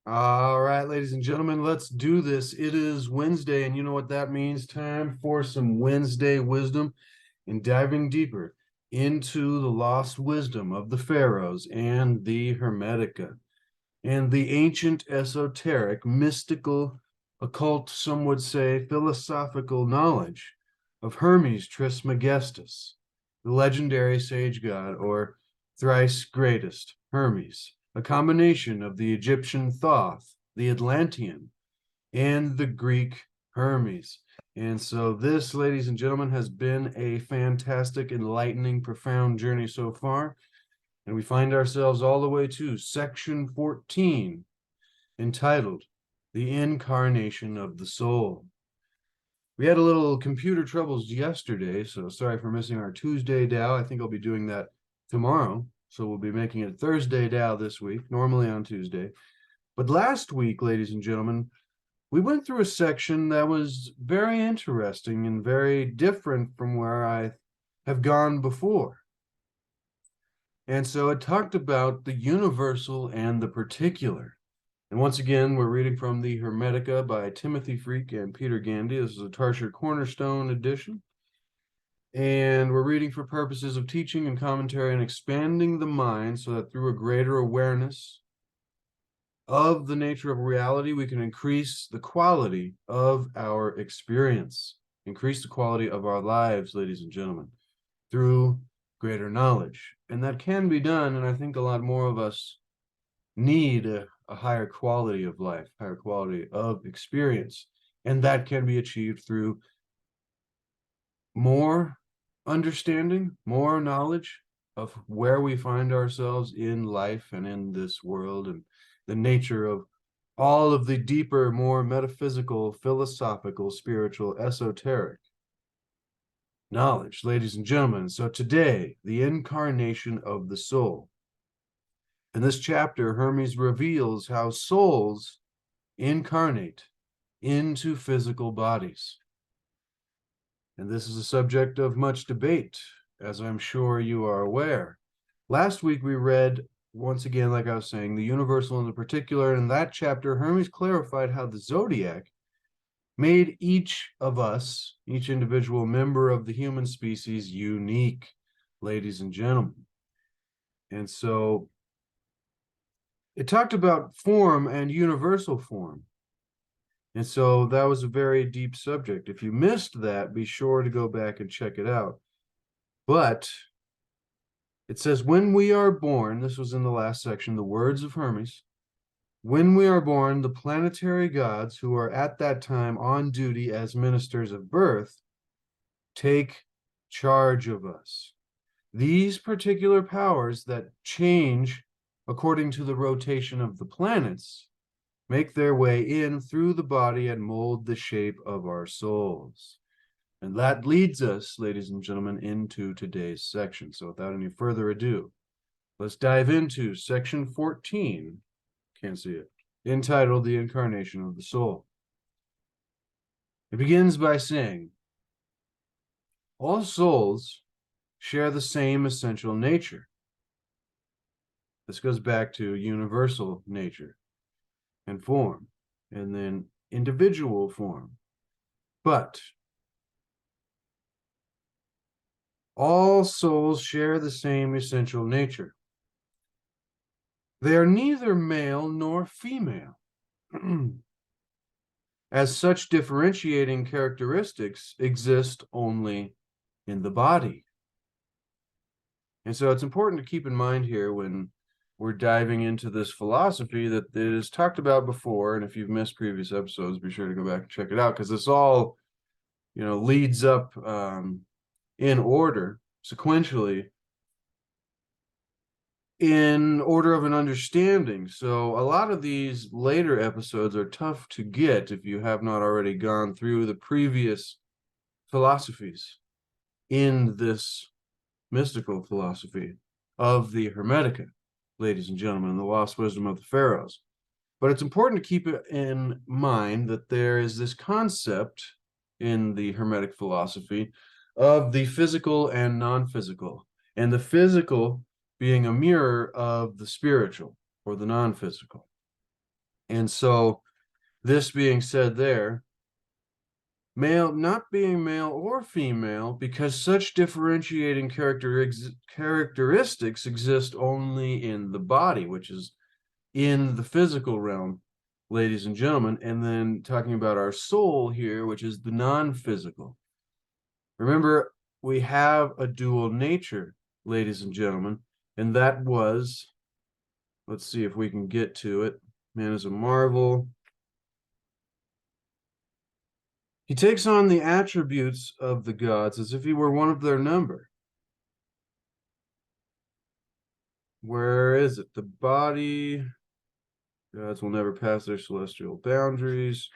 All right, ladies and gentlemen, let's do this. It is Wednesday, and you know what that means. Time for some Wednesday wisdom and diving deeper into the lost wisdom of the Pharaohs and the Hermetica and the ancient esoteric, mystical, occult, some would say philosophical knowledge of Hermes Trismegistus, the legendary sage god or thrice greatest Hermes, a combination of the Egyptian Thoth, the Atlantean, and the Greek Hermes. And so this, ladies and gentlemen, has been a fantastic, enlightening, profound journey so far. And we find ourselves all the way to section 14, entitled The Incarnation of the Soul. We had a little computer troubles yesterday, so sorry for missing our Tuesday Dow. I think I'll be doing that tomorrow. So we'll be making it Thursday Dow this week, normally on Tuesday. But last week, ladies and gentlemen, we went through a section that was very interesting and very different from where I have gone before. And so it talked about the universal and the particular. And once again, we're reading from the Hermetica by Timothy Freke and Peter Gandy. This is a Tarshir Cornerstone edition. And we're reading for purposes of teaching and commentary and expanding the mind so that through a greater awareness of the nature of reality, we can increase the quality of our experience, increase the quality of our lives, ladies and gentlemen, through greater knowledge. And that can be done, and I think a lot more of us need a higher quality of life, higher quality of experience. And that can be achieved through more understanding, more knowledge of where we find ourselves in life and in this world, and the nature of all of the deeper, more metaphysical, philosophical, spiritual, esoteric knowledge, ladies and gentlemen. So today, the incarnation of the soul. In this chapter, Hermes reveals how souls incarnate into physical bodies. And this is a subject of much debate, as I'm sure you are aware. Last week we read, once again, like I was saying, the universal and the particular. In that chapter, Hermes clarified how the Zodiac made each of us, each individual member of the human species, unique, ladies and gentlemen. And so it talked about form and universal form. And so that was a very deep subject. If you missed that, be sure to go back and check it out. But it says, when we are born, this was in the last section, the words of Hermes, when we are born, the planetary gods who are at that time on duty as ministers of birth take charge of us. These particular powers that change according to the rotation of the planets make their way in through the body and mold the shape of our souls. And that leads us, ladies and gentlemen, into today's section. So without any further ado, let's dive into section 14, can't see it, entitled The Incarnation of the Soul. It begins by saying, all souls share the same essential nature. This goes back to universal nature and form, and then individual form. But all souls share the same essential nature. They are neither male nor female. As such, differentiating characteristics exist only in the body. And so it's important to keep in mind here when we're diving into this philosophy that it is talked about before. And if you've missed previous episodes, be sure to go back and check it out, because this all, leads up in order, sequentially, in order of an understanding. So a lot of these later episodes are tough to get if you have not already gone through the previous philosophies in this mystical philosophy of the Hermetica, ladies and gentlemen, the lost wisdom of the Pharaohs. But it's important to keep it in mind that there is this concept in the Hermetic philosophy of the physical and non-physical, and the physical being a mirror of the spiritual or the non-physical. And so, this being said, male not being male or female, because such differentiating characteristics exist only in the body, which is in the physical realm, ladies and gentlemen, and then talking about our soul here, which is the non-physical. Remember, we have a dual nature, ladies and gentlemen, and that was, let's see if we can get to it. Man is a marvel. He takes on the attributes of the gods as if he were one of their number. Where is it? The body. Gods will never pass their celestial boundaries.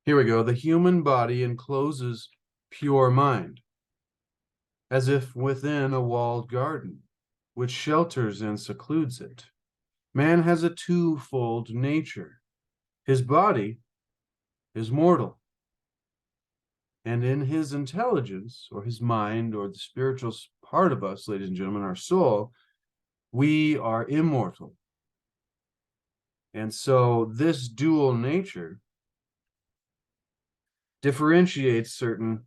Here we go. The human body encloses pure mind, as if within a walled garden, which shelters and secludes it. Man has a twofold nature. His body is mortal, and in his intelligence, or his mind, or the spiritual part of us, ladies and gentlemen, our soul, we are immortal. And so this dual nature differentiates certain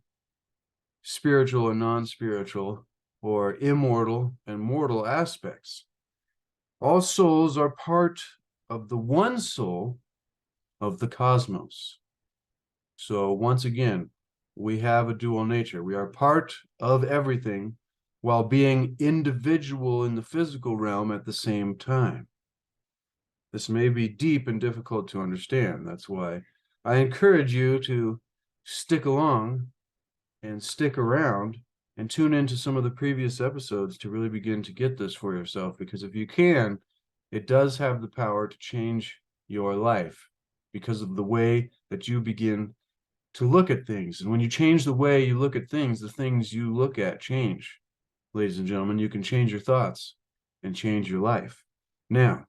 spiritual and non-spiritual, or immortal and mortal aspects. All souls are part of the one soul of the cosmos. So once again, we have a dual nature. We are part of everything while being individual in the physical realm at the same time. This may be deep and difficult to understand. That's why I encourage you to stick along and stick around and tune into some of the previous episodes to really begin to get this for yourself, because if you can, it does have the power to change your life because of the way that you begin to look at things. And when you change the way you look at things, the things you look at change. Ladies and gentlemen, you can change your thoughts and change your life. Now,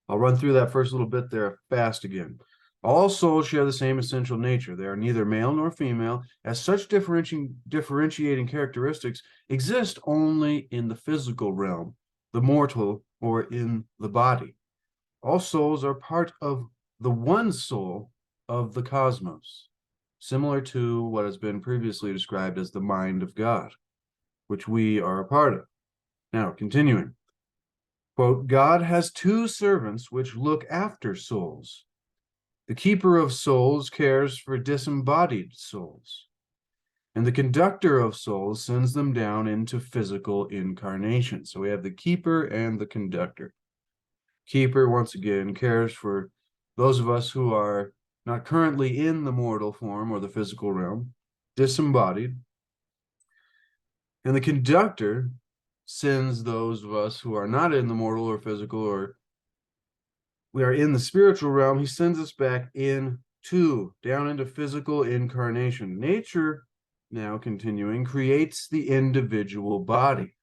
I'll run through that first little bit there fast again. All souls share the same essential nature. They are neither male nor female, as such differentiating characteristics exist only in the physical realm, the mortal, or in the body. All souls are part of the one soul of the cosmos, similar to what has been previously described as the mind of God, which we are a part of. Now, continuing. Quote, God has two servants which look after souls. The keeper of souls cares for disembodied souls, and the conductor of souls sends them down into physical incarnation. So we have the keeper and the conductor. Keeper, once again, cares for those of us who are not currently in the mortal form or the physical realm, disembodied. And the conductor sends those of us who are not in the mortal or physical, or we are in the spiritual realm, he sends us back down into physical incarnation. Nature, now continuing, creates the individual body.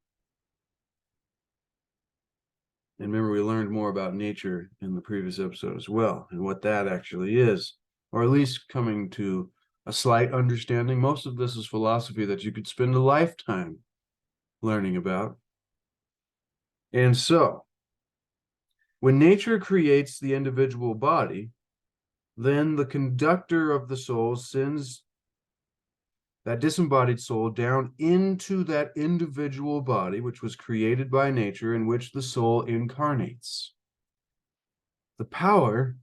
And remember, we learned more about nature in the previous episode as well, and what that actually is, or at least coming to a slight understanding. Most of this is philosophy that you could spend a lifetime learning about. And so, when nature creates the individual body, then the conductor of the soul sends that disembodied soul down into that individual body, which was created by nature, in which the soul incarnates. The power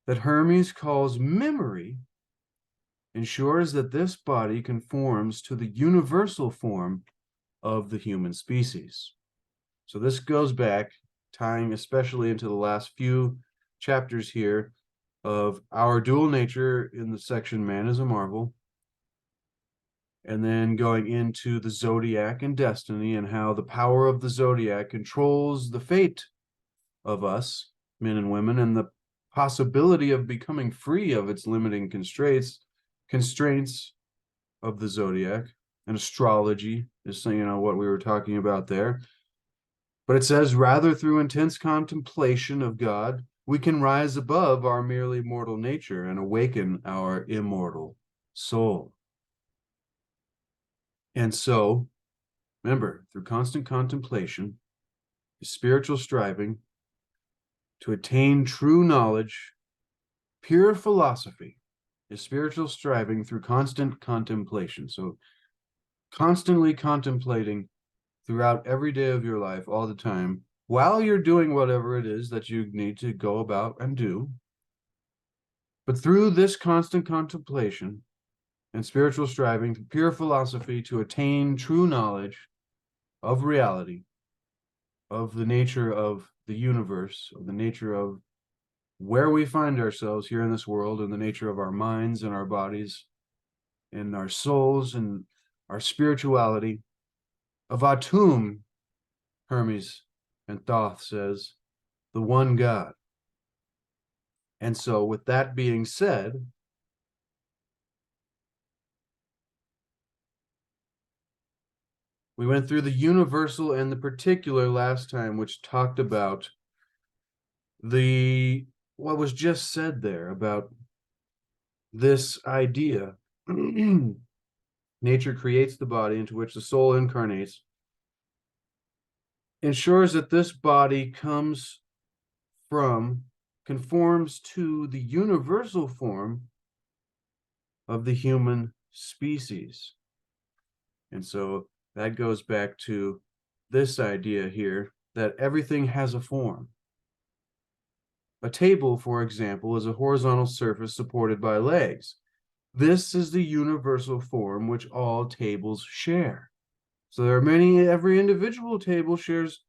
that Hermes calls memory ensures that this body conforms to the universal form of the human species. So this goes back, tying especially into the last few chapters here of our dual nature in the section Man is a Marvel, and then going into the Zodiac and destiny, and how the power of the Zodiac controls the fate of us, men and women, and the possibility of becoming free of its limiting constraints of the Zodiac. And astrology is, what we were talking about there. But it says, rather through intense contemplation of God, we can rise above our merely mortal nature and awaken our immortal soul. And so, Remember, through constant contemplation, spiritual striving to attain true knowledge, pure philosophy is spiritual striving through constant contemplation. So constantly contemplating throughout every day of your life, all the time, while you're doing whatever it is that you need to go about and do. But through this constant contemplation and spiritual striving, pure philosophy to attain true knowledge of reality, of the nature of the universe, of the nature of where we find ourselves here in this world, and the nature of our minds and our bodies and our souls and our spirituality, of Atum, Hermes and Thoth says, the one God. And so with that being said, we went through the universal and the particular last time, which talked about what was just said there about this idea. Nature creates the body into which the soul incarnates, ensures that this body conforms to the universal form of the human species. And so that goes back to this idea here that everything has a form. A table, for example, is a horizontal surface supported by legs. This is the universal form which all tables share. So every individual table shares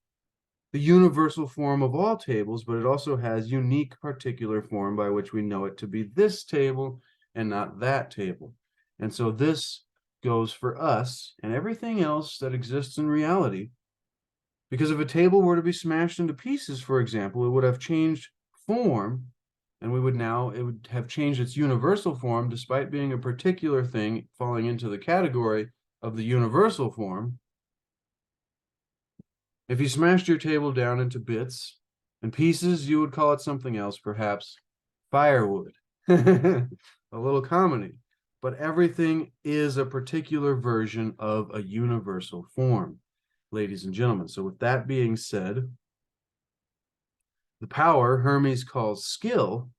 the universal form of all tables, but it also has unique particular form by which we know it to be this table and not that table. And so this goes for us and everything else that exists in reality. Because if a table were to be smashed into pieces, for example, it would have changed form, and it would have changed its universal form despite being a particular thing falling into the category of the universal form. If you smashed your table down into bits and pieces, you would call it something else, perhaps firewood. A little comedy. But everything is a particular version of a universal form, ladies and gentlemen. So with that being said, the power Hermes calls skill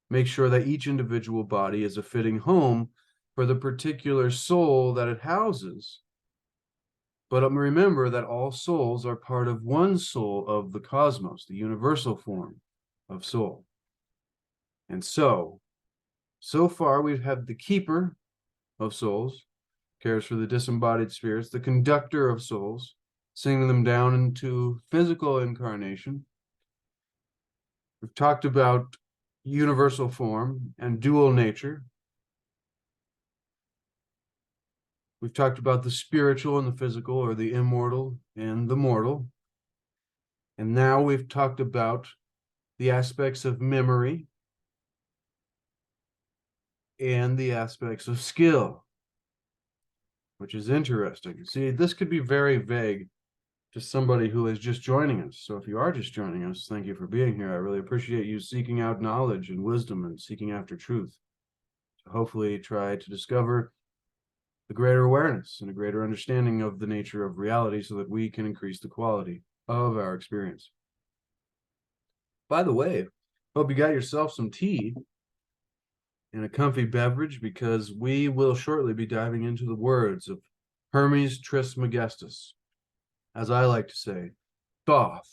makes sure that each individual body is a fitting home for the particular soul that it houses. But remember that all souls are part of one soul of the cosmos, the universal form of soul. And so far we've had the keeper of souls, cares for the disembodied spirits, the conductor of souls, sending them down into physical incarnation. We've talked about universal form and dual nature. We've talked about the spiritual and the physical, or the immortal and the mortal. And now we've talked about the aspects of memory and the aspects of skill, which is interesting. See, this could be very vague to somebody who is just joining us. So if you are just joining us, thank you for being here. I really appreciate you seeking out knowledge and wisdom and seeking after truth. So hopefully try to discover a greater awareness and a greater understanding of the nature of reality so that we can increase the quality of our experience. By the way, hope you got yourself some tea and a comfy beverage, because we will shortly be diving into the words of Hermes Trismegistus, as I like to say, Thoth,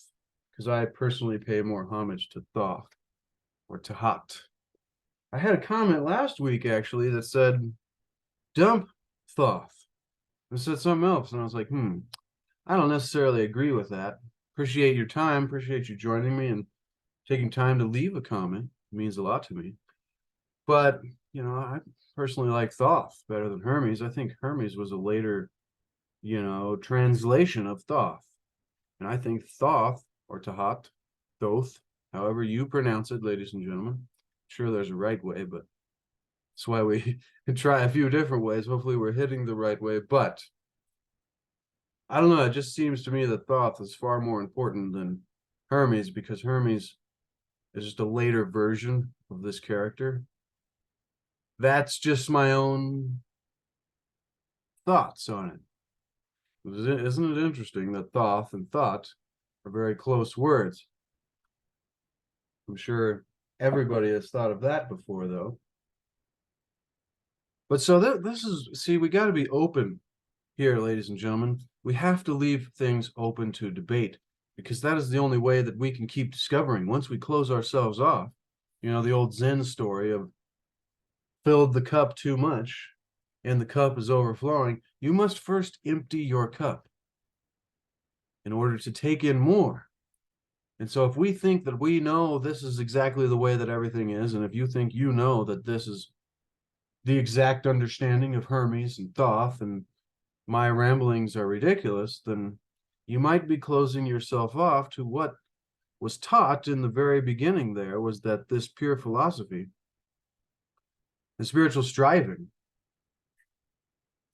because I personally pay more homage to Thoth or Tahat. I had a comment last week actually that said, dump Thoth. It said something else, and I was like, I don't necessarily agree with that. Appreciate your time, appreciate you joining me and taking time to leave a comment. It means a lot to me. But, I personally like Thoth better than Hermes. I think Hermes was a later, translation of Thoth. And I think Thoth, or Tahat, Thoth, however you pronounce it, ladies and gentlemen. Sure, there's a right way, but that's why we try a few different ways. Hopefully we're hitting the right way. But I don't know. It just seems to me that Thoth is far more important than Hermes, because Hermes is just a later version of this character. That's just my own thoughts on it. Isn't it interesting that thoth and thought are very close words? I'm sure everybody has thought of that before, though. But so this is, see, we got to be open here, ladies and gentlemen. We have to leave things open to debate because that is the only way that we can keep discovering. Once we close ourselves off, you know, the old Zen story of filled the cup too much and the cup is overflowing, you must first empty your cup in order to take in more. And so if we think that we know this is exactly the way that everything is, and if you think you know that this is the exact understanding of Hermes and Thoth and my ramblings are ridiculous, then you might be closing yourself off to what was taught in the very beginning. There was that this pure philosophy, the spiritual striving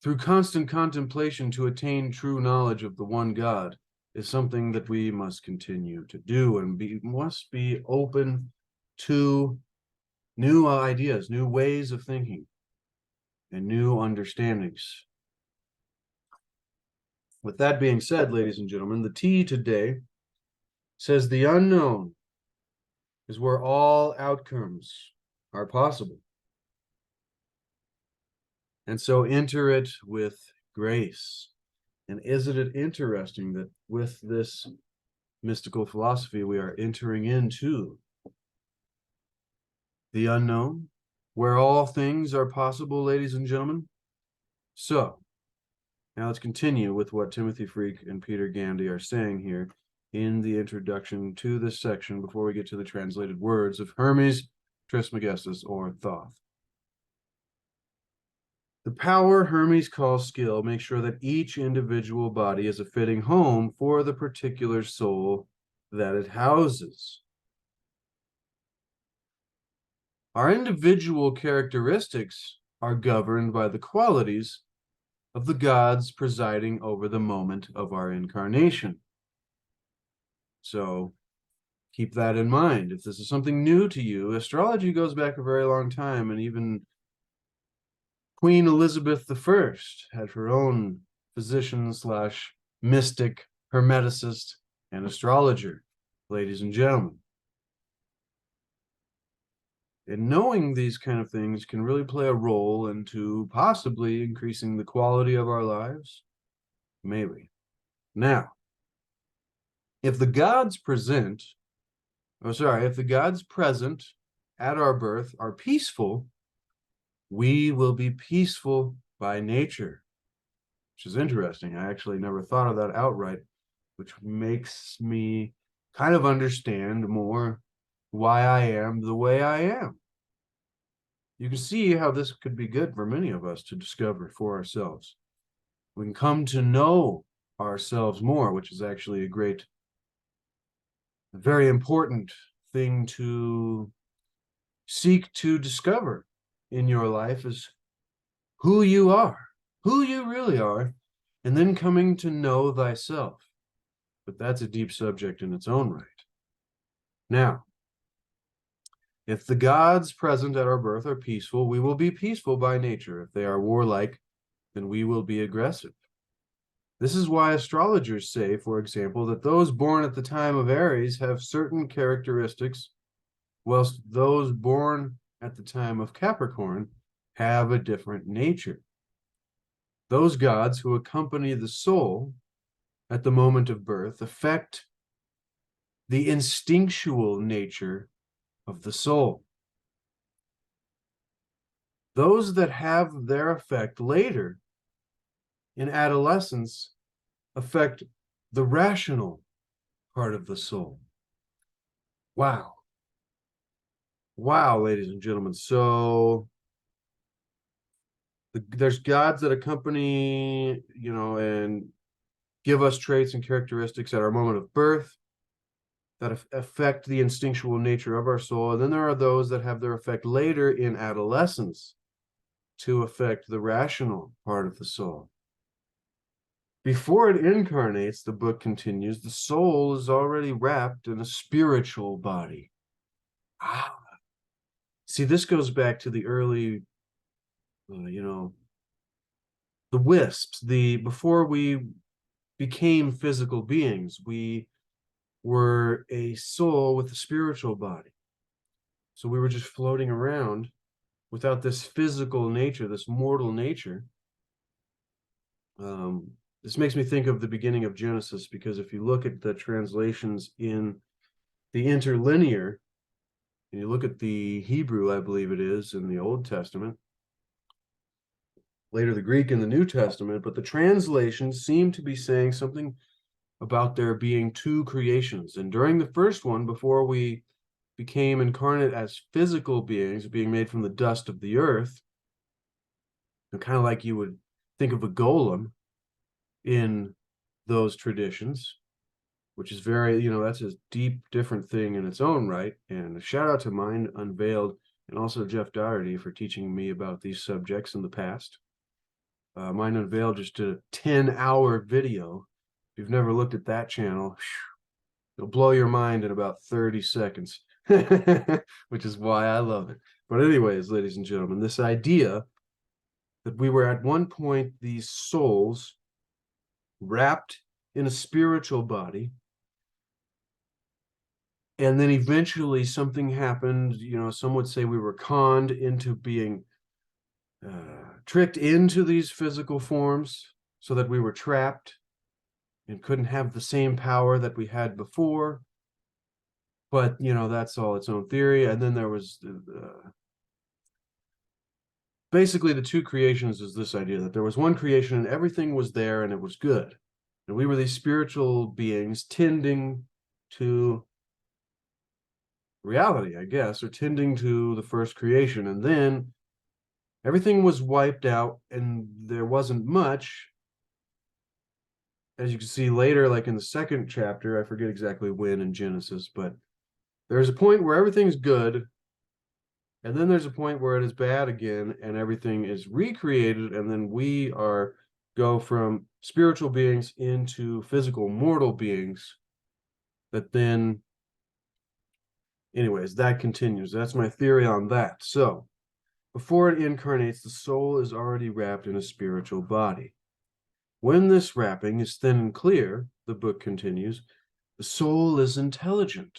through constant contemplation to attain true knowledge of the one God is something that we must continue to do and must be open to new ideas, new ways of thinking, and new understandings. With that being said, ladies and gentlemen, the T today says the unknown is where all outcomes are possible. And so enter it with grace. And isn't it interesting that with this mystical philosophy, we are entering into the unknown, where all things are possible, ladies and gentlemen? So, now let's continue with what Timothy Freke and Peter Gandy are saying here in the introduction to this section before we get to the translated words of Hermes Trismegistus or Thoth. The power Hermes calls skill makes sure that each individual body is a fitting home for the particular soul that it houses. Our individual characteristics are governed by the qualities of the gods presiding over the moment of our incarnation. So keep that in mind. If this is something new to you, astrology goes back a very long time, and even Queen Elizabeth I had her own physician slash mystic, hermeticist, and astrologer, ladies and gentlemen. And knowing these kind of things can really play a role into possibly increasing the quality of our lives. Maybe. Now, if the gods present, if the gods present at our birth are peaceful, we will be peaceful by nature, which is interesting. I actually never thought of that outright, which makes me kind of understand more why I am the way I am. You can see how this could be good for many of us to discover for ourselves. We can come to know ourselves more, which is actually a very important thing to seek to discover in your life is who you are, who you really are, and then coming to know thyself. But that's a deep subject in its own right. Now, if the gods present at our birth are peaceful, we will be peaceful by nature. If they are warlike, then we will be aggressive. This is why astrologers say, for example, that those born at the time of Aries have certain characteristics, whilst those born at the time of Capricorn have a different nature. Those gods who accompany the soul at the moment of birth affect the instinctual nature of the soul. Those that have their effect later in adolescence affect the rational part of the soul. Wow. Wow, ladies and gentlemen. So there's gods that accompany, and give us traits and characteristics at our moment of birth that affect the instinctual nature of our soul. And then there are those that have their effect later in adolescence to affect the rational part of the soul. Before it incarnates, the book continues, the soul is already wrapped in a spiritual body. See, this goes back to the early, the wisps, before we became physical beings. We were a soul with a spiritual body. So we were just floating around without this physical nature, this mortal nature. This makes me think of the beginning of Genesis, because if you look at the translations in the interlinear, and you look at the Hebrew, I believe it is, in the Old Testament, later the Greek in the New Testament, but the translations seem to be saying something about there being two creations. And during the first one, before we became incarnate as physical beings, being made from the dust of the earth, kind of like you would think of a golem in those traditions, which is very, that's a deep, different thing in its own right. And a shout out to Mind Unveiled and also Jeff Doherty for teaching me about these subjects in the past. Mind Unveiled just did a 10-hour video. If you've never looked at that channel, it'll blow your mind in about 30 seconds, which is why I love it. But anyways, ladies and gentlemen, this idea that we were at one point these souls wrapped in a spiritual body, and then eventually something happened. Some would say we were conned into being tricked into these physical forms so that we were trapped and couldn't have the same power that we had before. But, that's all its own theory. And then there was basically the two creations is this idea that there was one creation and everything was there and it was good. And we were these spiritual beings tending to reality, I guess, or tending to the first creation. And then everything was wiped out and there wasn't much. As you can see later, like in the second chapter, I forget exactly when in Genesis, but there's a point where everything's good, and then there's a point where it is bad again, and everything is recreated, and then we go from spiritual beings into physical mortal beings. That then, anyways, that continues. That's my theory on that. So, before it incarnates, the soul is already wrapped in a spiritual body. When this wrapping is thin and clear, the book continues, the soul is intelligent.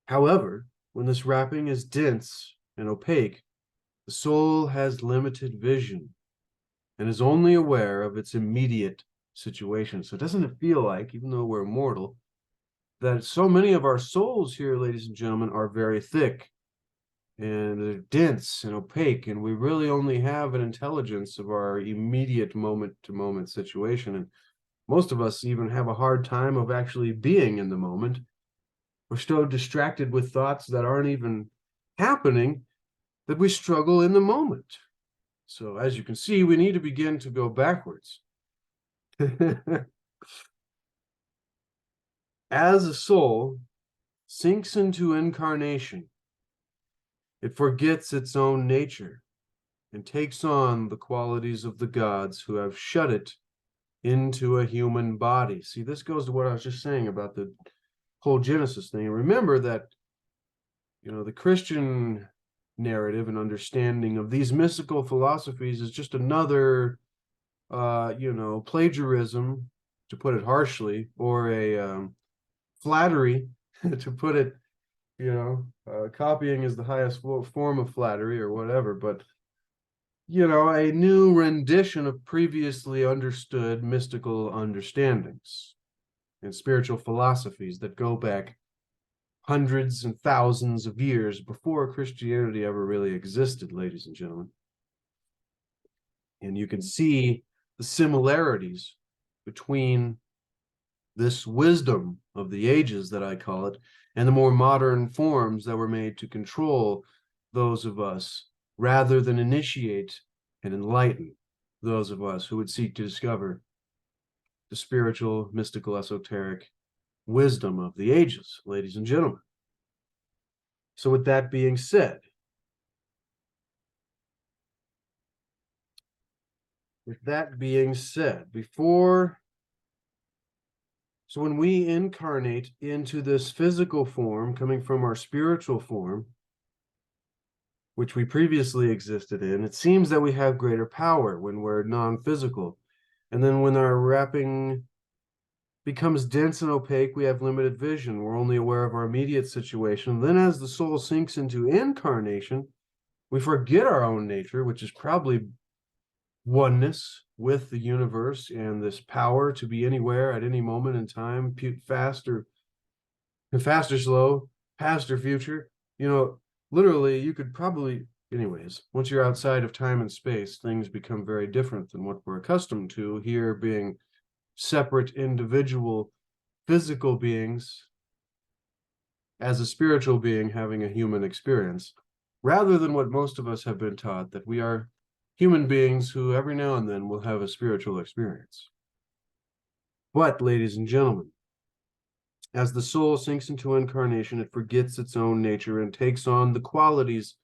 However, when this wrapping is dense and opaque, the soul has limited vision and is only aware of its immediate situation. So doesn't it feel like, even though we're mortal, that so many of our souls here, ladies and gentlemen, are very thick and they're dense and opaque, and we really only have an intelligence of our immediate moment-to-moment situation. And most of us even have a hard time of actually being in the moment. We're so distracted with thoughts that aren't even happening that we struggle in the moment. So as you can see, we need to begin to go backwards. As a soul sinks into incarnation, it forgets its own nature and takes on the qualities of the gods who have shut it into a human body. See, this goes to what I was just saying about the whole Genesis thing. And remember that, the Christian narrative and understanding of these mystical philosophies is just another, plagiarism, to put it harshly, or a flattery, to put it, copying is the highest form of flattery or whatever, but a new rendition of previously understood mystical understandings and spiritual philosophies that go back hundreds and thousands of years before Christianity ever really existed, ladies and gentlemen. And you can see the similarities between this wisdom of the ages, that I call it, and the more modern forms that were made to control those of us rather than initiate and enlighten those of us who would seek to discover the spiritual, mystical, esoteric wisdom of the ages, ladies and gentlemen. So with that being said, so when we incarnate into this physical form coming from our spiritual form, which we previously existed in, it seems that we have greater power when we're non-physical. And then when our wrapping becomes dense and opaque, we have limited vision. We're only aware of our immediate situation. Then as the soul sinks into incarnation, we forget our own nature, which is probably oneness with the universe and this power to be anywhere at any moment in time, fast or slow, past or future. Literally, you could probably, anyways, once you're outside of time and space, things become very different than what we're accustomed to here, being separate individual physical beings as a spiritual being having a human experience, rather than what most of us have been taught, that we are human beings who every now and then will have a spiritual experience. But, ladies and gentlemen, as the soul sinks into incarnation, it forgets its own nature and takes on the qualities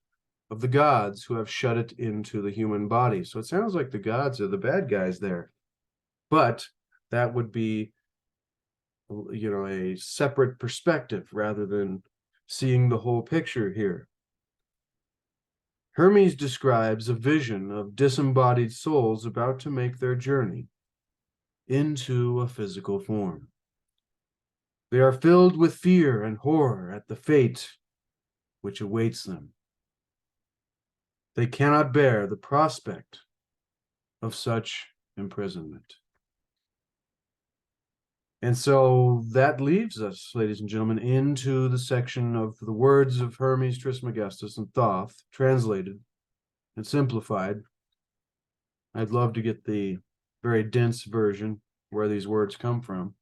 of the gods who have shut it into the human body. So it sounds like the gods are the bad guys there. But that would be, a separate perspective rather than seeing the whole picture here. Hermes describes a vision of disembodied souls about to make their journey into a physical form. They are filled with fear and horror at the fate which awaits them. They cannot bear the prospect of such imprisonment. And so that leaves us, ladies and gentlemen, into the section of the words of Hermes Trismegistus and Thoth, translated and simplified. I'd love to get the very dense version where these words come from.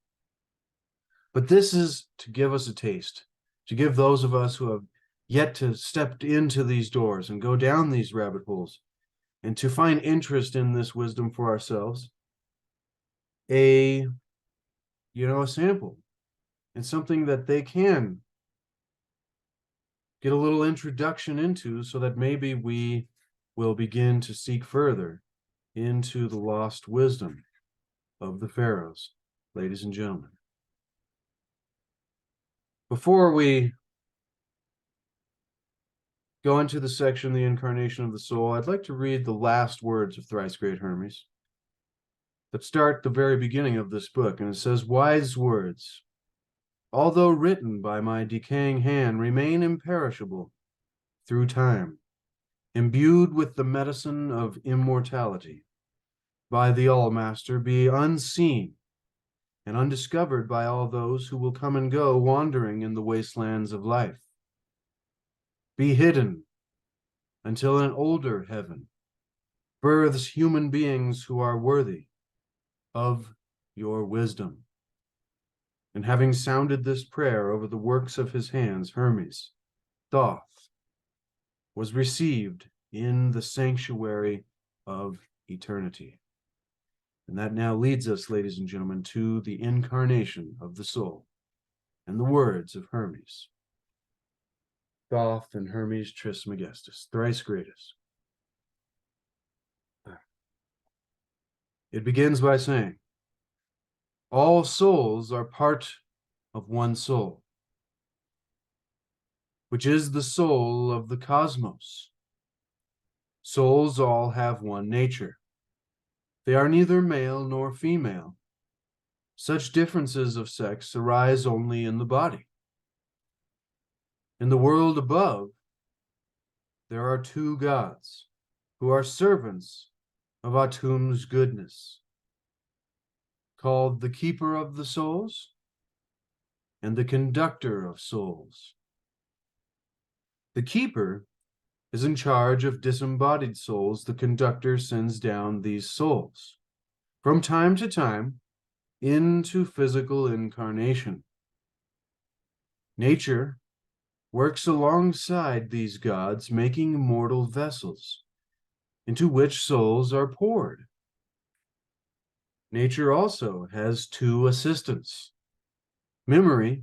But this is to give us a taste, to give those of us who have yet to step into these doors and go down these rabbit holes and to find interest in this wisdom for ourselves, a sample and something that they can get a little introduction into, so that maybe we will begin to seek further into the lost wisdom of the Pharaohs, ladies and gentlemen. Before we go into the section, the incarnation of the soul, I'd like to read the last words of Thrice Great Hermes that start the very beginning of this book. And it says, "Wise words, although written by my decaying hand, remain imperishable through time, imbued with the medicine of immortality. By the All-Master, be unseen and undiscovered by all those who will come and go wandering in the wastelands of life. Be hidden until an older heaven births human beings who are worthy of your wisdom." And having sounded this prayer over the works of his hands, Hermes, Thoth, was received in the sanctuary of eternity. And that now leads us, ladies and gentlemen, to the incarnation of the soul and the words of Hermes, Thoth and Hermes Trismegistus, thrice greatest. It begins by saying, all souls are part of one soul, which is the soul of the cosmos. Souls all have one nature. They are neither male nor female. Such differences of sex arise only in the body. In the world above, there are two gods who are servants of Atum's goodness, called the keeper of the souls and the conductor of souls. The keeper is in charge of disembodied souls. The conductor sends down these souls from time to time into physical incarnation. Nature works alongside these gods, making immortal vessels into which souls are poured. Nature also has two assistants. Memory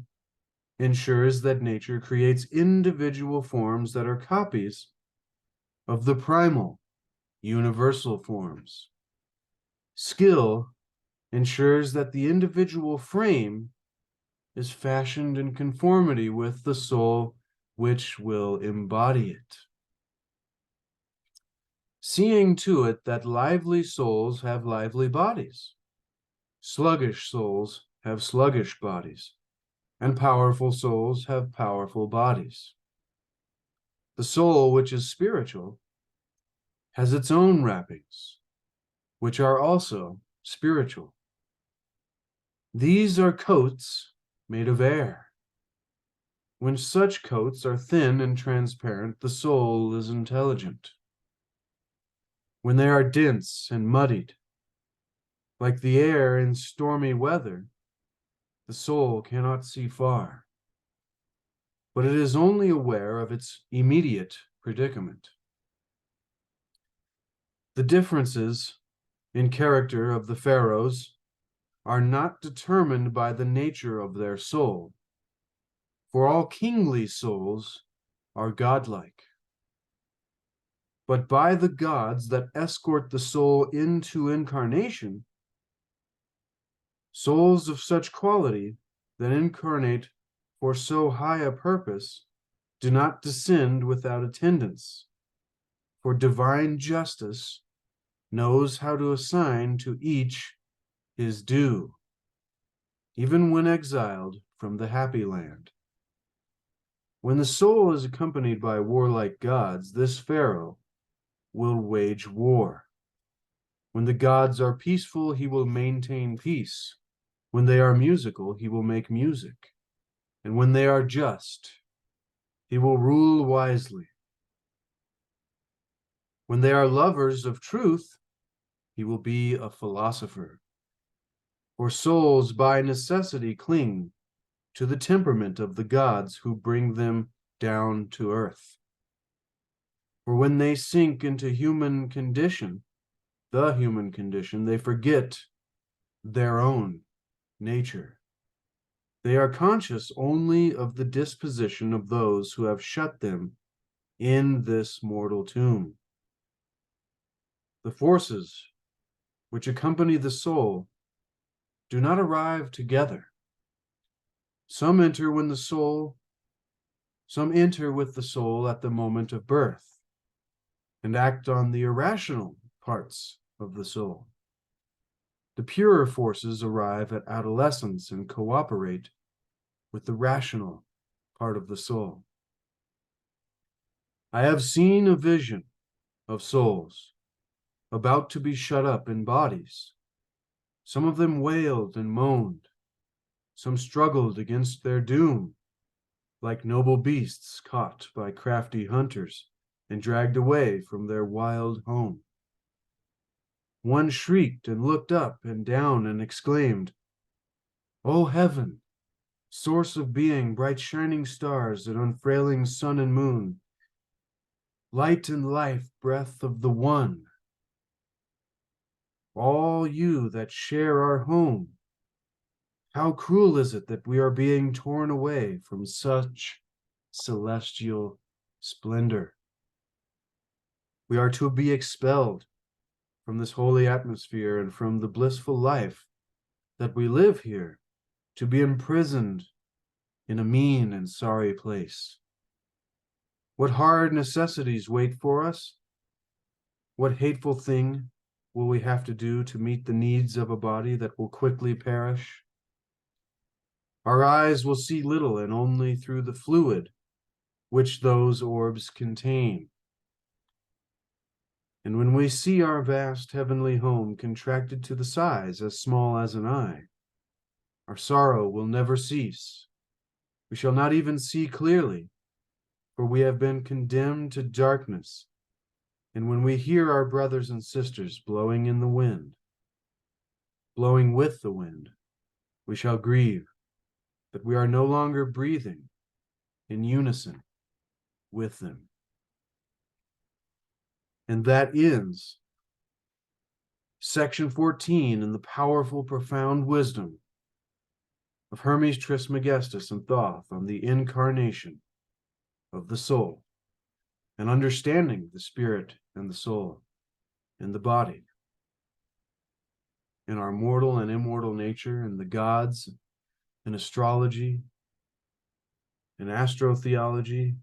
ensures that nature creates individual forms that are copies of the primal, universal forms. Skill ensures that the individual frame is fashioned in conformity with the soul which will embody it. seeing to it that lively souls have lively bodies, sluggish souls have sluggish bodies, and powerful souls have powerful bodies. The soul, which is spiritual, has its own wrappings, which are also spiritual. These are coats made of air. When such coats are thin and transparent, the soul is intelligent. When they are dense and muddied, like the air in stormy weather, the soul cannot see far, but it is only aware of its immediate predicament. The differences in character of the Pharaohs are not determined by the nature of their soul, for all kingly souls are godlike, but by the gods that escort the soul into incarnation. Souls of such quality that incarnate for so high a purpose do not descend without attendance, for divine justice knows how to assign to each his due, even when exiled from the happy land. When the soul is accompanied by warlike gods, this Pharaoh will wage war. When the gods are peaceful, he will maintain peace. When they are musical, he will make music. And when they are just, he will rule wisely. When they are lovers of truth, he will be a philosopher. For souls by necessity cling to the temperament of the gods who bring them down to earth. For when they sink into the human condition, they forget their own nature. They are conscious only of the disposition of those who have shut them in this mortal tomb. The forces which accompany the soul do not arrive together. Some enter with the soul at the moment of birth and act on the irrational parts of the soul. The purer forces arrive at adolescence and cooperate with the rational part of the soul. I have seen a vision of souls about to be shut up in bodies. Some of them wailed and moaned. Some struggled against their doom, like noble beasts caught by crafty hunters and dragged away from their wild home. One shrieked and looked up and down and exclaimed, "O heaven, source of being, bright shining stars and unfailing sun and moon, light and life, breath of the one, all you that share our home, how cruel is it that we are being torn away from such celestial splendor. We are to be expelled from this holy atmosphere and from the blissful life that we live here, to be imprisoned in a mean and sorry place. What hard necessities wait for us? What hateful thing will we have to do to meet the needs of a body that will quickly perish? Our eyes will see little and only through the fluid which those orbs contain. And when we see our vast heavenly home contracted to the size as small as an eye, our sorrow will never cease. We shall not even see clearly, for we have been condemned to darkness. And when we hear our brothers and sisters blowing in the wind, blowing with the wind, we shall grieve that we are no longer breathing in unison with them." And that ends section 14 in the powerful, profound wisdom of Hermes Trismegistus and Thoth on the incarnation of the soul and understanding the spirit and the soul in the body, in our mortal and immortal nature, in the gods, in astrology, in astrotheology,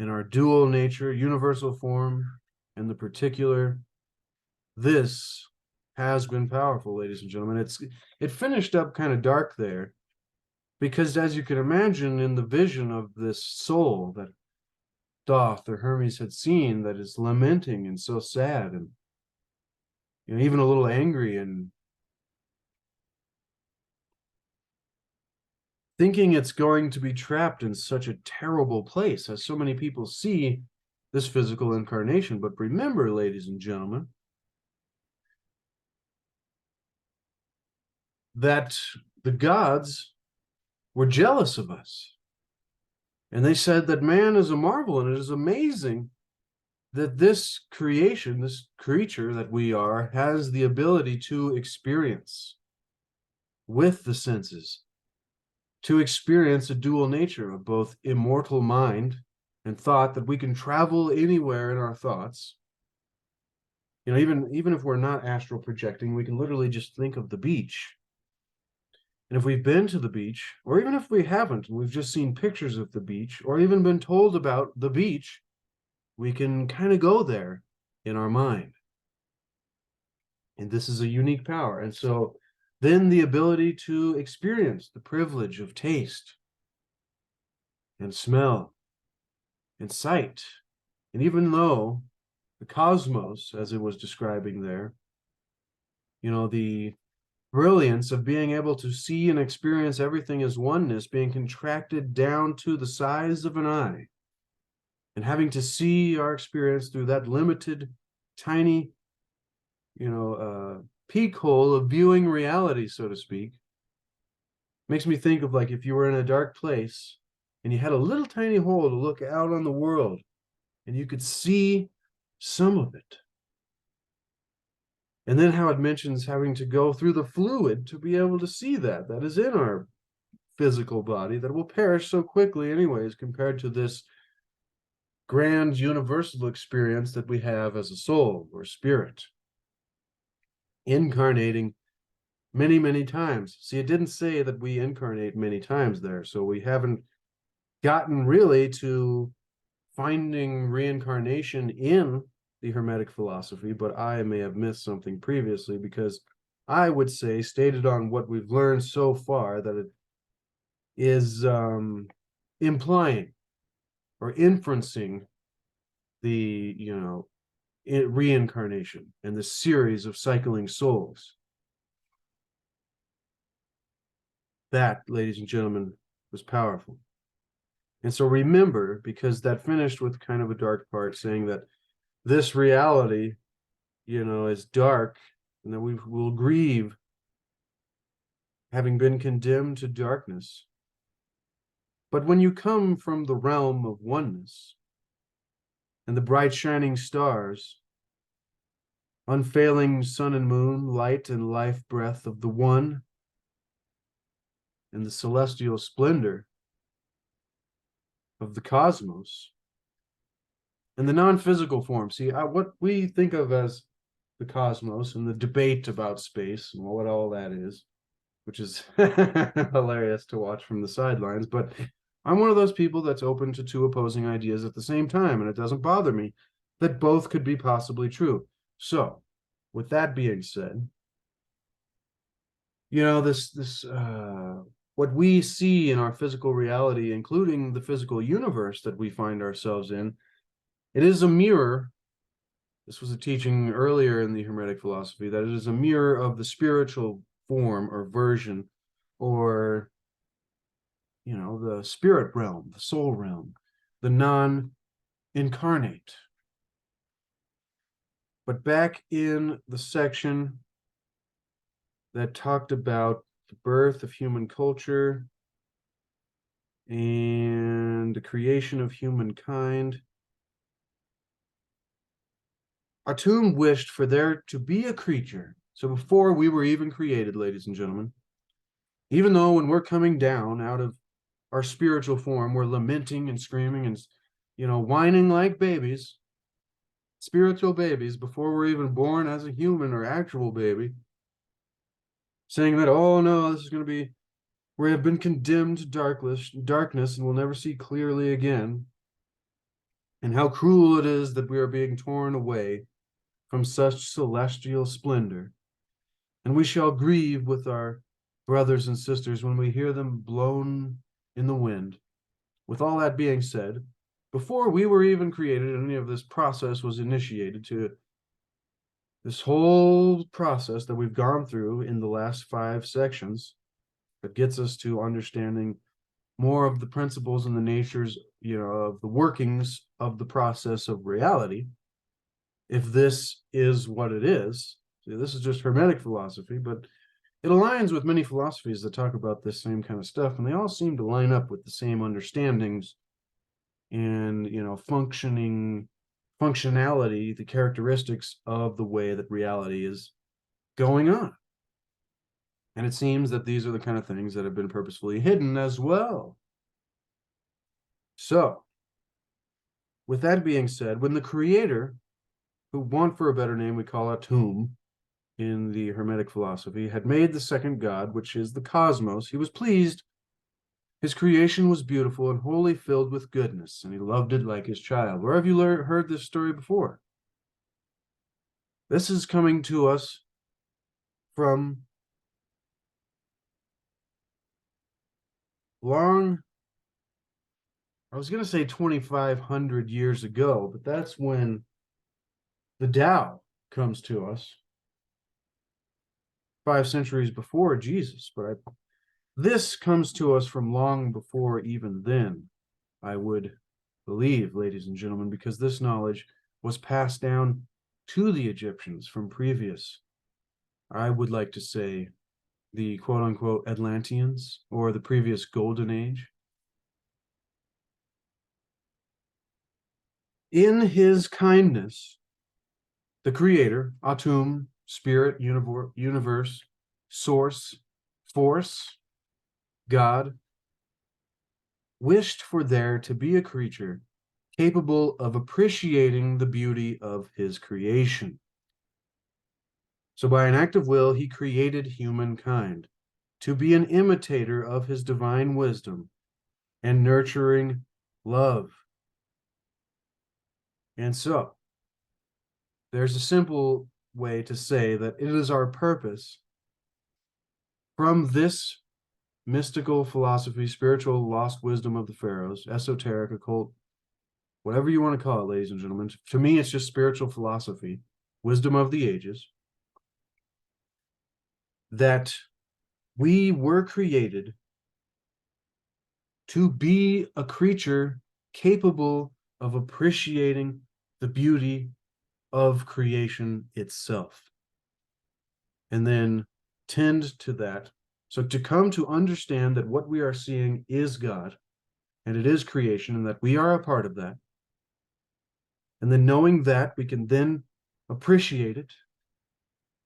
in our dual nature, universal form, and the particular. This has been powerful, ladies and gentlemen. It finished up kind of dark there, because as you can imagine, in the vision of this soul that Thoth or Hermes had seen, that is lamenting and so sad, and even a little angry, and thinking it's going to be trapped in such a terrible place, as so many people see this physical incarnation. But remember, ladies and gentlemen, that the gods were jealous of us. And they said that man is a marvel, and it is amazing that this creation, this creature that we are, has the ability to experience with the senses, to experience a dual nature of both immortal mind and thought, that we can travel anywhere in our thoughts. Even if we're not astral projecting, we can literally just think of the beach. And if we've been to the beach, or even if we haven't, and we've just seen pictures of the beach, or even been told about the beach, we can kind of go there in our mind. And this is a unique power. And so then the ability to experience the privilege of taste and smell and sight. And even though the cosmos, as it was describing there, the brilliance of being able to see and experience everything as oneness, being contracted down to the size of an eye, and having to see our experience through that limited, tiny, peak hole of viewing reality, so to speak, makes me think of, like, if you were in a dark place and you had a little tiny hole to look out on the world, and you could see some of it. And then how it mentions having to go through the fluid to be able to see that is in our physical body, that will perish so quickly anyways, compared to this grand universal experience that we have as a soul or spirit, incarnating many, many times. See, it didn't say that we incarnate many times there, so we haven't gotten really to finding reincarnation in the Hermetic philosophy, but I may have missed something previously, because I would say, stated on what we've learned so far, that it is implying or inferencing the reincarnation and the series of cycling souls. That, ladies and gentlemen, was powerful. And so remember, because that finished with kind of a dark part, saying that this reality, is dark, and that we will grieve having been condemned to darkness. But when you come from the realm of oneness and the bright shining stars, unfailing sun and moon, light and life breath of the one, and the celestial splendor of the cosmos, and the non-physical form. See, what we think of as the cosmos and the debate about space and what all that is, which is hilarious to watch from the sidelines. But I'm one of those people that's open to two opposing ideas at the same time, and it doesn't bother me that both could be possibly true. So, with that being said, this what we see in our physical reality, including the physical universe that we find ourselves in, it is a mirror. This was a teaching earlier in the Hermetic philosophy, that it is a mirror of the spiritual form or version, or the spirit realm, the soul realm, the non-incarnate. But back in the section that talked about the birth of human culture and the creation of humankind, Atum wished for there to be a creature. So before we were even created, ladies and gentlemen, even though when we're coming down out of our spiritual form, we're lamenting and screaming and, whining like babies, spiritual babies, before we're even born as a human or actual baby, saying that, oh no, this is going to be, we have been condemned to darkness and we'll never see clearly again. and how cruel it is that we are being torn away from such celestial splendor. And we shall grieve with our brothers and sisters when we hear them blown in the wind. With all that being said, before we were even created, any of this process was initiated to this whole process that we've gone through in the last 5 sections that gets us to understanding more of the principles and the natures, of the workings of the process of reality. If this is what it is, see, this is just Hermetic philosophy, but it aligns with many philosophies that talk about this same kind of stuff, and they all seem to line up with the same understandings and, functionality, the characteristics of the way that reality is going on. And it seems that these are the kind of things that have been purposefully hidden as well. So, with that being said, when the creator, who want for a better name we call Atum in the Hermetic philosophy, had made the second god, which is the cosmos, he was pleased. His creation was beautiful and wholly filled with goodness, and he loved it like his child. Where have you heard this story before? This is coming to us from long, I was going to say 2,500 years ago, but that's when the Tao comes to us 5 centuries before Jesus. But this comes to us from long before even then, I would believe, ladies and gentlemen, because this knowledge was passed down to the Egyptians from previous, I would like to say, the quote-unquote Atlanteans, or the previous Golden Age. In his kindness, the creator, Atum, spirit, universe, source, force, God, wished for there to be a creature capable of appreciating the beauty of his creation. So by an act of will, he created humankind to be an imitator of his divine wisdom and nurturing love. And so, there's a simple way to say that it is our purpose from this mystical philosophy, spiritual lost wisdom of the Pharaohs, esoteric, occult, whatever you want to call it, ladies and gentlemen. To me, it's just spiritual philosophy, wisdom of the ages, that we were created to be a creature capable of appreciating the beauty of creation itself, and then tend to that. So to come to understand that what we are seeing is God, and it is creation, and that we are a part of that. And then knowing that, we can then appreciate it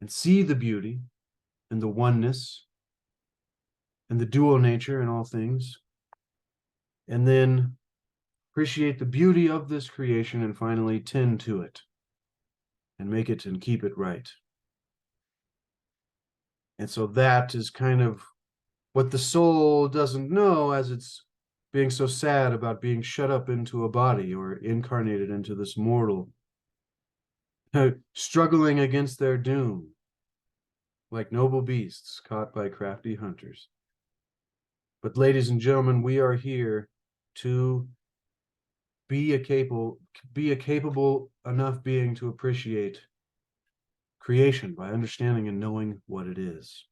and see the beauty and the oneness and the dual nature in all things, and then appreciate the beauty of this creation and finally tend to it and make it and keep it right. And so that is kind of what the soul doesn't know, as it's being so sad about being shut up into a body or incarnated into this mortal, struggling against their doom like noble beasts caught by crafty hunters. But ladies and gentlemen, we are here to be a capable enough being to appreciate creation by understanding and knowing what it is.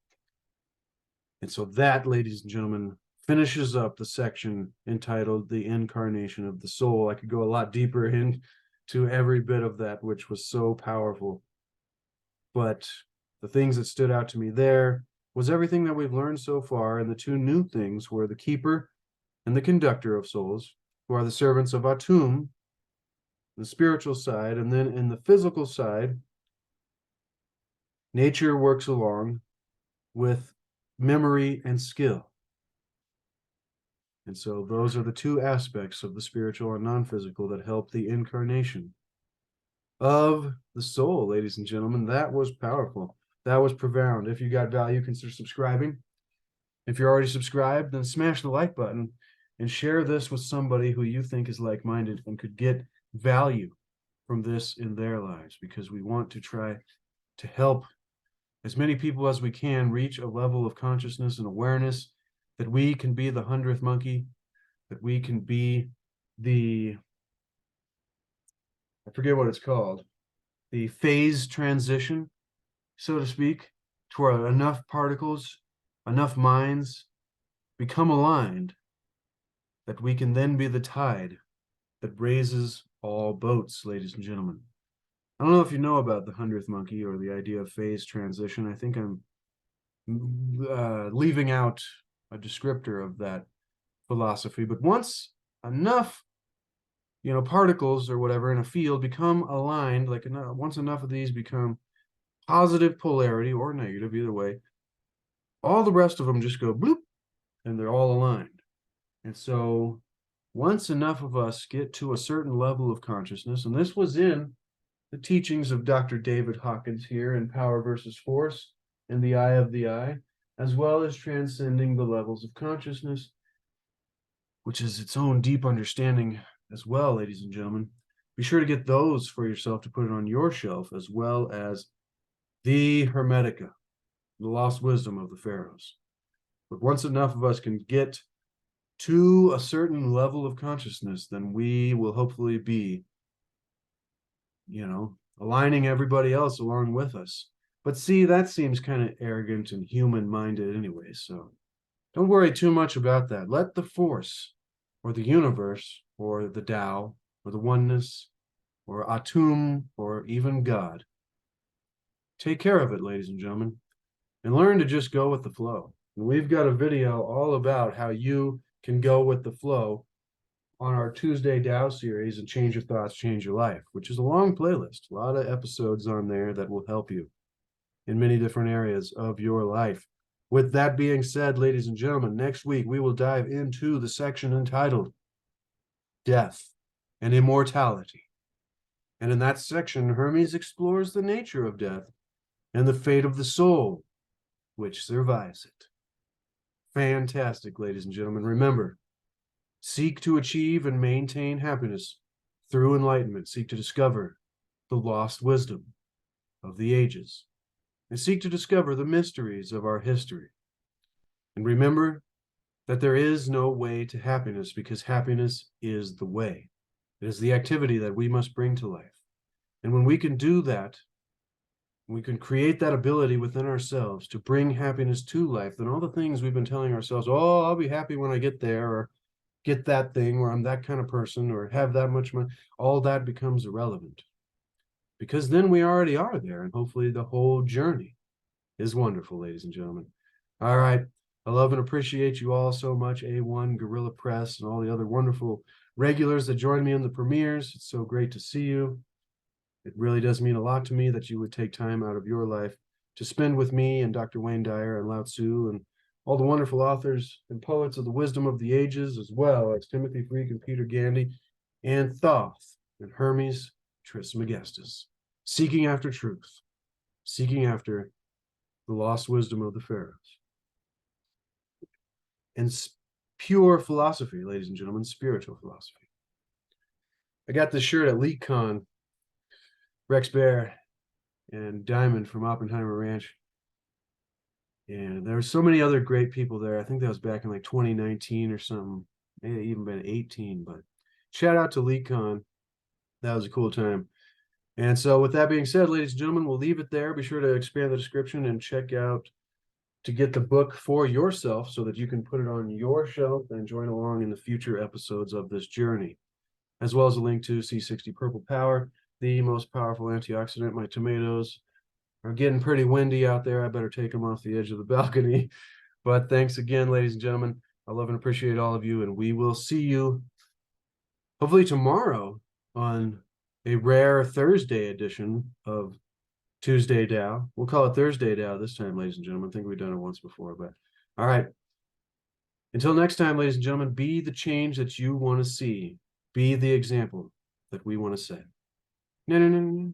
And so that, ladies and gentlemen, finishes up the section entitled The Incarnation of the Soul. I could go a lot deeper into every bit of that, which was so powerful. But the things that stood out to me there was everything that we've learned so far, and the 2 new things were the keeper and the conductor of souls, who are the servants of Atum, the spiritual side, and then in the physical side, nature works along with memory and skill. And so those are the 2 aspects of the spiritual and non-physical that help the incarnation of the soul, ladies and gentlemen. That was powerful. That was profound. If you got value, consider subscribing. If you're already subscribed, then smash the like button and share this with somebody who you think is like-minded and could get value from this in their lives, because we want to try to help as many people as we can reach a level of consciousness and awareness that we can be the 100th monkey, that we can be the, I forget what it's called, the phase transition, so to speak, to where enough particles, enough minds become aligned that we can then be the tide that raises all boats, ladies and gentlemen. I don't know if you know about the 100th monkey or the idea of phase transition. I think I'm leaving out a descriptor of that philosophy. But once enough, particles or whatever in a field become aligned, like once enough of these become positive polarity or negative, either way, all the rest of them just go bloop, and they're all aligned. And so once enough of us get to a certain level of consciousness, and this was in the teachings of Dr. David Hawkins here in Power versus Force and the Eye of the Eye, as well as transcending the levels of consciousness, which is its own deep understanding as well, ladies and gentlemen. Be sure to get those for yourself to put it on your shelf, as well as the Hermetica, the Lost Wisdom of the Pharaohs. But once enough of us can get to a certain level of consciousness, then we will hopefully be, aligning everybody else along with us. But see, that seems kind of arrogant and human-minded anyway, so don't worry too much about that. Let the Force, or the universe, or the Tao, or the oneness, or Atum, or even God, take care of it, ladies and gentlemen, and learn to just go with the flow. And we've got a video all about how you can go with the flow on our Tuesday Tao series and Change Your Thoughts, Change Your Life, which is a long playlist, a lot of episodes on there that will help you in many different areas of your life. With that being said, ladies and gentlemen, next week we will dive into the section entitled Death and Immortality. And in that section, Hermes explores the nature of death and the fate of the soul, which survives it. Fantastic, ladies and gentlemen. Remember, seek to achieve and maintain happiness through enlightenment. Seek to discover the lost wisdom of the ages, and seek to discover the mysteries of our history. And remember that there is no way to happiness, because happiness is the way. It is the activity that we must bring to life. And when we can do that, we can create that ability within ourselves to bring happiness to life, then all the things we've been telling ourselves, oh, I'll be happy when I get there, or get that thing, or I'm that kind of person, or have that much money, all that becomes irrelevant. Because then we already are there, and hopefully the whole journey is wonderful, ladies and gentlemen. All right. I love and appreciate you all so much, A1, Gorilla Press, and all the other wonderful regulars that join me in the premieres. It's so great to see you. It really does mean a lot to me that you would take time out of your life to spend with me and Dr. Wayne Dyer and Lao Tzu and all the wonderful authors and poets of the wisdom of the ages, as well as Timothy Freke and Peter Gandy and Thoth and Hermes Trismegistus, seeking after truth, seeking after the lost wisdom of the Pharaohs. And pure philosophy, ladies and gentlemen, spiritual philosophy. I got this shirt at LeakCon, Rex Bear and Diamond from Oppenheimer Ranch. And there were so many other great people there. I think that was back in like 2019 or something. Maybe even been 18, but shout out to LeakCon. That was a cool time. And so with that being said, ladies and gentlemen, we'll leave it there. Be sure to expand the description and check out to get the book for yourself so that you can put it on your shelf and join along in the future episodes of this journey, as well as a link to C60 Purple Power, the most powerful antioxidant. My tomatoes are getting pretty windy out there. I better take them off the edge of the balcony. But thanks again, ladies and gentlemen. I love and appreciate all of you, and we will see you hopefully tomorrow on a rare Thursday edition of Tuesday Tao. We'll call it Thursday Tao this time, ladies and gentlemen. I think we've done it once before, but all right. Until next time, ladies and gentlemen, be the change that you want to see. Be the example that we want to set. No, no, no, no.